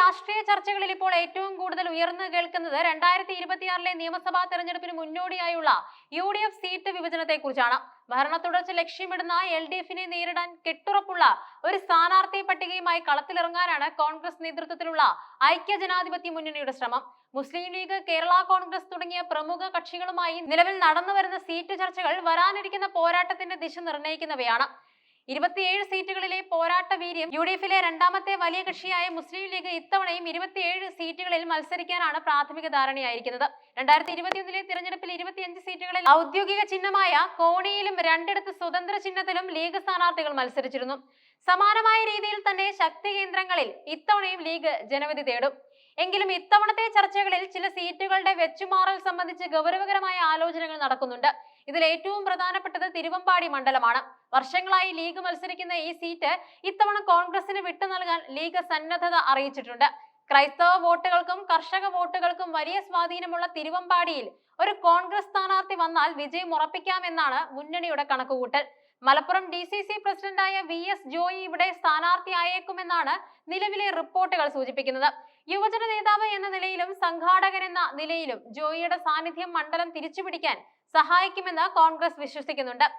രാഷ്ട്രീയ ചർച്ചകളിൽ ഇപ്പോൾ ഏറ്റവും കൂടുതൽ ഉയർന്നു കേൾക്കുന്നത് 2026 നിയമസഭാ തെരഞ്ഞെടുപ്പിന് മുന്നോടിയായുള്ള UDF സീറ്റ് വിഭജനത്തെക്കുറിച്ചാണ്. ഭരണ തുടർച്ച ലക്ഷ്യമിടുന്ന LDFനെ നേരിടാൻ കെട്ടുറപ്പുള്ള ഒരു സ്ഥാനാർത്ഥി പട്ടികയുമായി കളത്തിലിറങ്ങാനാണ് കോൺഗ്രസ് നേതൃത്വത്തിലുള്ള ഐക്യജനാധിപത്യ മുന്നണിയുടെ ശ്രമം. മുസ്ലിം ലീഗ്, കേരള കോൺഗ്രസ് തുടങ്ങിയ പ്രമുഖ കക്ഷികളുമായി നിലവിൽ നടന്നുവരുന്ന സീറ്റ് ചർച്ചകൾ വരാനിരിക്കുന്ന പോരാട്ടത്തിന്റെ ദിശ നിർണ്ണയിക്കുന്നവയാണ്. 27 സീറ്റുകളിലെ പോരാട്ട വീര്യം UDFിലെ രണ്ടാമത്തെ വലിയ കക്ഷിയായ മുസ്ലിം ലീഗ് ഇത്തവണയും 27 സീറ്റുകളിൽ മത്സരിക്കാനാണ് പ്രാഥമിക ധാരണയായിരിക്കുന്നത്. 2021 തിരഞ്ഞെടുപ്പിൽ 25 സീറ്റുകളിൽ ഔദ്യോഗിക ചിഹ്നമായ കോണിയിലും രണ്ടിടത്ത് സ്വതന്ത്ര ചിഹ്നത്തിലും ലീഗ് സ്ഥാനാർത്ഥികൾ മത്സരിച്ചിരുന്നു. സമാനമായ രീതിയിൽ തന്നെ ശക്തി കേന്ദ്രങ്ങളിൽ ഇത്തവണയും ലീഗ് ജനവിധി തേടും. എങ്കിലും ഇത്തവണത്തെ ചർച്ചകളിൽ ചില സീറ്റുകളുടെ വെച്ചുമാറൽ സംബന്ധിച്ച് ഗൗരവകരമായ ആലോചനകൾ നടക്കുന്നുണ്ട്. ഇതിൽ ഏറ്റവും പ്രധാനപ്പെട്ടത് തിരുവമ്പാടി മണ്ഡലമാണ്. വർഷങ്ങളായി ലീഗ് മത്സരിക്കുന്ന ഈ സീറ്റ് ഇത്തവണ കോൺഗ്രസിന് വിട്ടു നൽകാൻ ലീഗ് സന്നദ്ധത അറിയിച്ചിട്ടുണ്ട്. ക്രൈസ്തവ വോട്ടുകൾക്കും കർഷക വോട്ടുകൾക്കും വലിയ സ്വാധീനമുള്ള തിരുവമ്പാടിയിൽ ഒരു കോൺഗ്രസ് സ്ഥാനാർത്ഥി വന്നാൽ വിജയം ഉറപ്പിക്കാമെന്നാണ് മുന്നണിയുടെ കണക്കുകൂട്ടൽ. മലപ്പുറം DCC പ്രസിഡന്റായ VS ജോയി ഇവിടെ സ്ഥാനാർത്ഥിയായേക്കുമെന്നാണ് നിലവിലെ റിപ്പോർട്ടുകൾ സൂചിപ്പിക്കുന്നത്. യുവജന നേതാവ് എന്ന നിലയിലും സംഘാടകൻ എന്ന നിലയിലും ജോയിയുടെ സാന്നിധ്യം മണ്ഡലം തിരിച്ചുപിടിക്കാൻ സഹായിക്കുമെന്ന് കോൺഗ്രസ് വിശ്വസിക്കുന്നുണ്ട്.